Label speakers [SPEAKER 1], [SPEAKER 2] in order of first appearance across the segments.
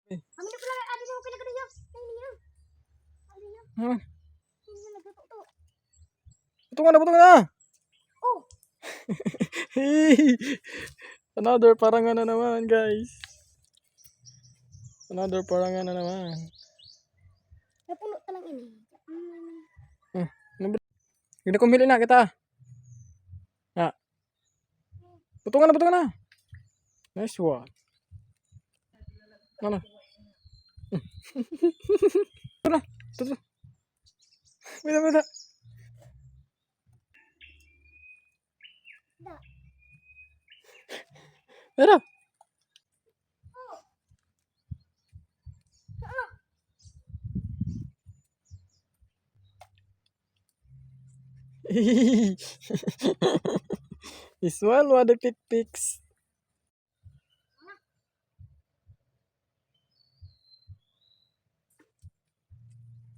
[SPEAKER 1] Kami na pala, adi na mo pinagkakadyo. Ay, niyo. Adi niyo.
[SPEAKER 2] Naman.
[SPEAKER 1] Hindi na nagtuto.
[SPEAKER 2] Buto ka na.
[SPEAKER 1] Oh,
[SPEAKER 2] Another parangan na naman, guys. Another parangan na naman.
[SPEAKER 1] napuno ka lang ini.
[SPEAKER 2] Hindi ko na kita. Ah. Buto ka na. Nice one. Ano? Ito na. Ito. Wala.
[SPEAKER 1] Da.
[SPEAKER 2] Tara. This one, what the pics.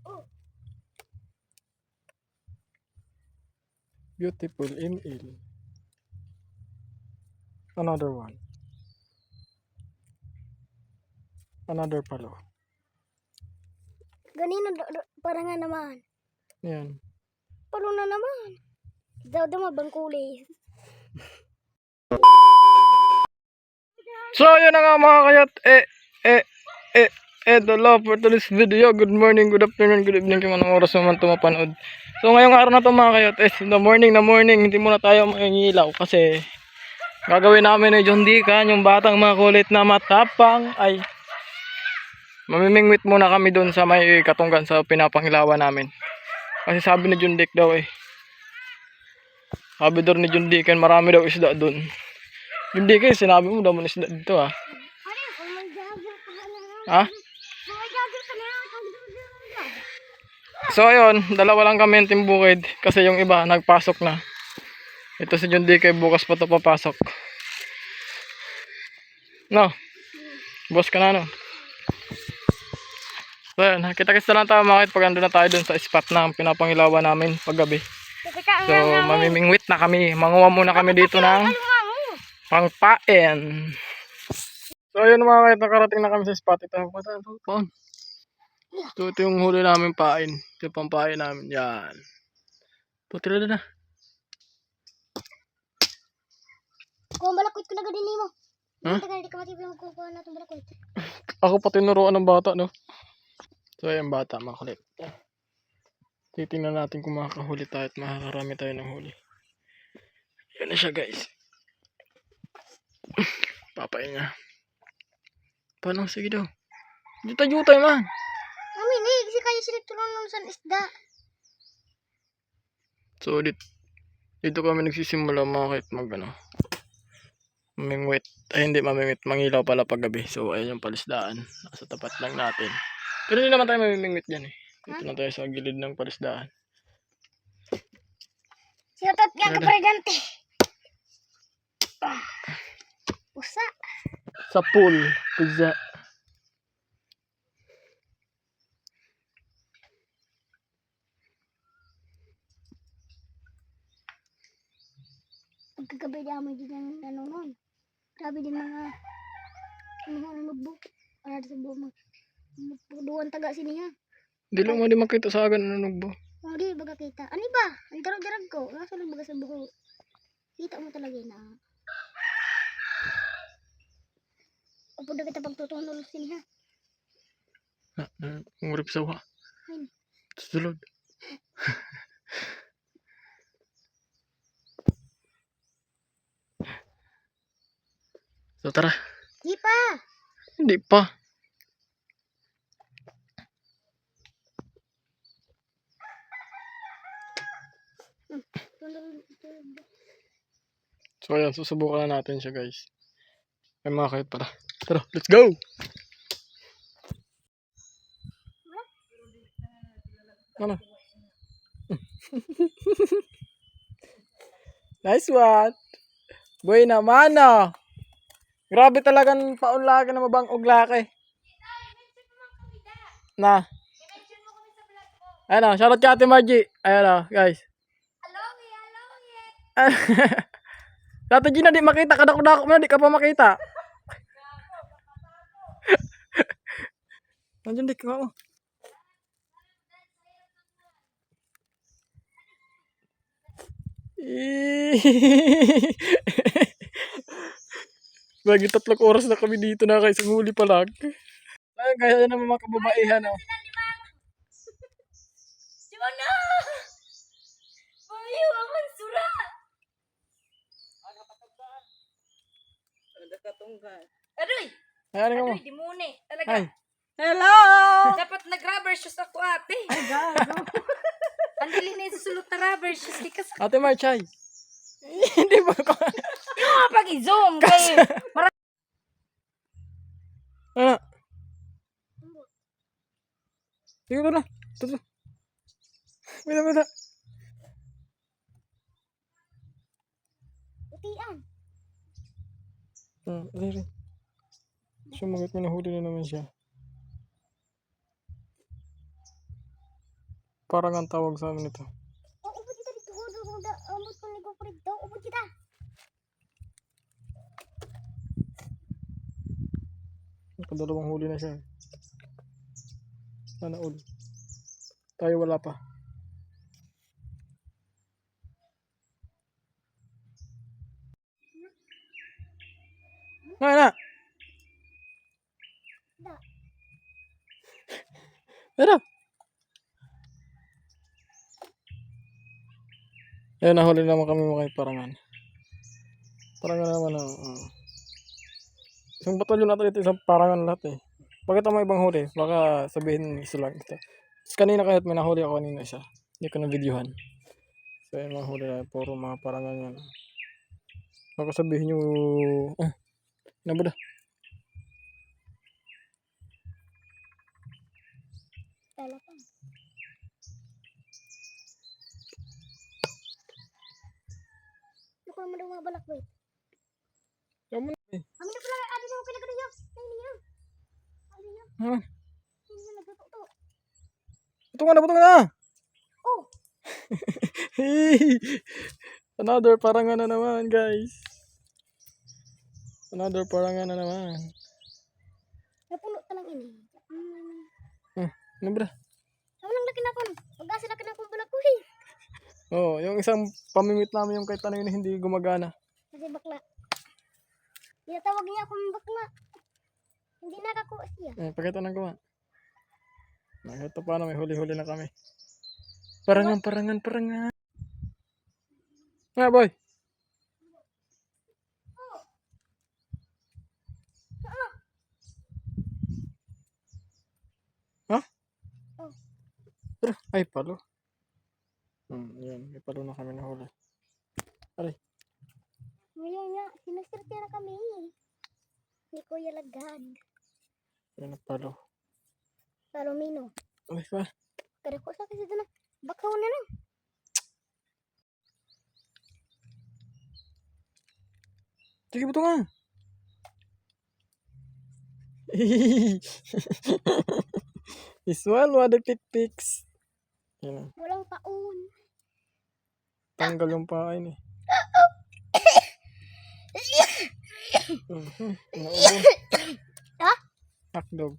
[SPEAKER 1] Oh,
[SPEAKER 2] Beautiful ML. Another one. Another palo.
[SPEAKER 1] ganino para nga naman.
[SPEAKER 2] Yan.
[SPEAKER 1] Palo na naman. Daw mabang kulay.
[SPEAKER 2] So, yun na nga mga kayat. The love for today's video. Good morning, good afternoon, good evening kung anong oras naman ito mapanood. So, ngayong araw na ito mga kayat. In the morning, hindi muna tayo mangingilaw kasi gagawin namin ni John Dican, yung batang makulit na matapang ay mamimingwit muna kami doon sa may katunggan sa pinapangilawan namin. Kasi sabi ni John Dick daw sabi daw ni John Dican marami daw isda doon. John Dican, sinabi mo daw mo isda dito ha. Ha? So ayun, dalawa lang kami yung timbukid kasi yung iba nagpasok na. Ito si John Dican, bukas pa ito papasok. No? Boss ka na no? So ayun, kita-kits na lang tayo makit pag ando na tayo dun sa spot na pinapangilawan namin paggabi. So mamimingwit na kami, manguha muna kami dito ng pangpain. So ayun mga kahit nakarating na kami sa spot. Ito yung huli namin pain. Ito yung pampain namin. Yan. Ito tira na.
[SPEAKER 1] Kung balakwit ko na ganun mo.
[SPEAKER 2] Huh?
[SPEAKER 1] Hindi ka matibay magkukuha na itong balakwit.
[SPEAKER 2] Ako pa tinuruan ng bata no. So ayun bata makulit. Titingnan natin kung makakahuli tayo at makakarami tayo ng huli. Yan na siya guys. Papainga. Paano? Sige daw. Juta-juta man.
[SPEAKER 1] Amin eh, kasi kaya sila tulungan sa isda.
[SPEAKER 2] So dito kami nagsisimula mga kahit mamingwit. Ay hindi mamingwit, mangilaw pala paggabi. So ayun yung palisdaan. Nasa tapat lang natin. Pero hindi naman tayo mamimingwit dyan eh. Dito na tayo sa gilid ng palisdaan.
[SPEAKER 1] Siyatot nga ka presente. Pusa.
[SPEAKER 2] Sa pool. Pizza.
[SPEAKER 1] Pagkagabi na mo din ang ano nun. Grabe din mga nubok. Ano sa buong duwan taga siniya.
[SPEAKER 2] Hindi lang mo di makita sa agan ng nugbo.
[SPEAKER 1] Hindi baga kita. Ano ba? Ang darag-darag ko. Nasa lang baga sa buho. Kita mo talaga na. Opo na kita pagtutunol siniya.
[SPEAKER 2] Ngurip sawa. Sulod. So tara.
[SPEAKER 1] Di pa.
[SPEAKER 2] Hindi pa. So ayan, susubukan na natin siya guys. May mga kahit pala. Tara, let's go! Ano? Nice one! Boy naman no! Grabe talagang paunlaki na mabangog laki. Na. Ayan o, shoutout ka Ate Margie. Ayan o, guys. Dati Gina di makita, kadako-dako mo na, di ka pa makita. Nandiyan dik ka mo. Lagi 3 oras na kami dito na kayo isang huli pa lang. Ayun guys, ayun naman mga kababaihan oh.
[SPEAKER 1] Jono! Payo ang mansura! Aroy!
[SPEAKER 2] Ay, ano mo?
[SPEAKER 1] Aroy, di muna talaga.
[SPEAKER 2] Ay,
[SPEAKER 3] Hello!
[SPEAKER 1] Dapat nag-rubber shoes ako ate.
[SPEAKER 3] Ay, gago.
[SPEAKER 1] Ang dili na susulot na rubber shoes. Di kasi
[SPEAKER 2] Ate Marchay. Hindi ba ko?
[SPEAKER 1] mga pag-i-zoom kay
[SPEAKER 2] Ano? Sige ko na. Tuto. Mira.
[SPEAKER 1] utian.
[SPEAKER 2] Rin. Sumagot mo, nahuli na naman siya. Parang ang tawag sa amin ito.
[SPEAKER 1] Oh, ubod kita dito. Amot ko ni Gopre dito. Ubod kita.
[SPEAKER 2] Nakadalawang huli na siya. Sana all. Tayo wala pa. Na.
[SPEAKER 1] Da.
[SPEAKER 2] Tara. Ayun, nahuli naman kami mga parangan. Parangan naman isang batalyon natin ito, isang parangan lahat eh. Bakit ang may ibang huli? Baka sabihin isa lang ito. Tapos kanina kahit may nahuli ako kanina isa. Hindi ko na videohan. So yung mga huli na puro mga parangan yan. Baka sabihin nyo, nabuda.
[SPEAKER 1] Tala pa. Luko naman daw mga balak wait.
[SPEAKER 2] Kamu na eh.
[SPEAKER 1] Amin na pala. Adi na mo pinagkano yun. Ay niya. Adi niya.
[SPEAKER 2] Ha?
[SPEAKER 1] Hindi niya nagtuto.
[SPEAKER 2] Butungan na.
[SPEAKER 1] Oh.
[SPEAKER 2] Another parangan na naman guys. Another parangan na naman.
[SPEAKER 1] Napuno ka lang ini.
[SPEAKER 2] Nabuda.
[SPEAKER 1] Ako lang laki na ko. Pag-asa laki na ko balak ko eh.
[SPEAKER 2] Oh, yung isang pamimit namin yung kahit ano yun hindi gumagana.
[SPEAKER 1] Kasi bakla. Tinatawag niya akong bakla. Hindi nakakuha siya.
[SPEAKER 2] Pakita ng gawa. Ito paano, may huli-huli na kami. Parangan. Nga boy. Ha?
[SPEAKER 1] Oh.
[SPEAKER 2] Tara, ay palo. Yan, may palo na kami na huli. Aray.
[SPEAKER 1] Ngayon nga, sinasirte na kami. Ni Kuya Lagad.
[SPEAKER 2] Yan ang palo.
[SPEAKER 1] Palomino.
[SPEAKER 2] Ay pa.
[SPEAKER 1] Kada ko sa kasi doon na. Bakaw na lang.
[SPEAKER 2] Sige, buto nga. Iswal, wada pics. Yan.
[SPEAKER 1] Walang paun.
[SPEAKER 2] Tanggal yung pain eh. Naubo.
[SPEAKER 1] Ha?
[SPEAKER 2] Hotdog.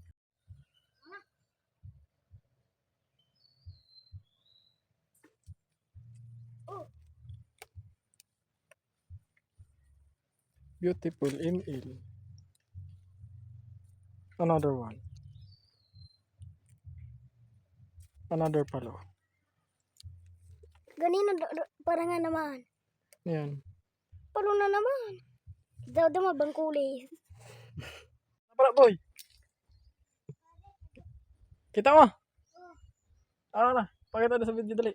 [SPEAKER 1] Oh.
[SPEAKER 2] Beautiful ML. Another one. Another palo.
[SPEAKER 1] Ganino, para nga naman.
[SPEAKER 2] Yan.
[SPEAKER 1] Palo na naman. Daw mabang kulay.
[SPEAKER 2] Para boy. Kita mo. Na. Pakita na sa video dali.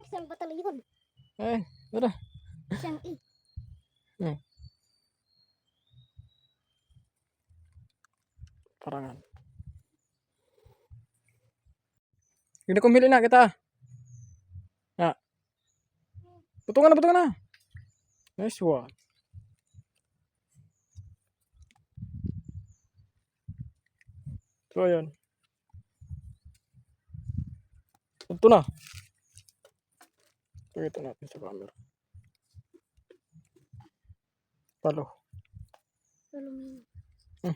[SPEAKER 1] Isang batalyon.
[SPEAKER 2] Tara.
[SPEAKER 1] Isang i.
[SPEAKER 2] Parangan. Hindi ko na kita. Butungan na. Nice one. So, ayan. Ito na. Pakita natin sa camera. Palo.
[SPEAKER 1] Aluminium.
[SPEAKER 2] Hmm.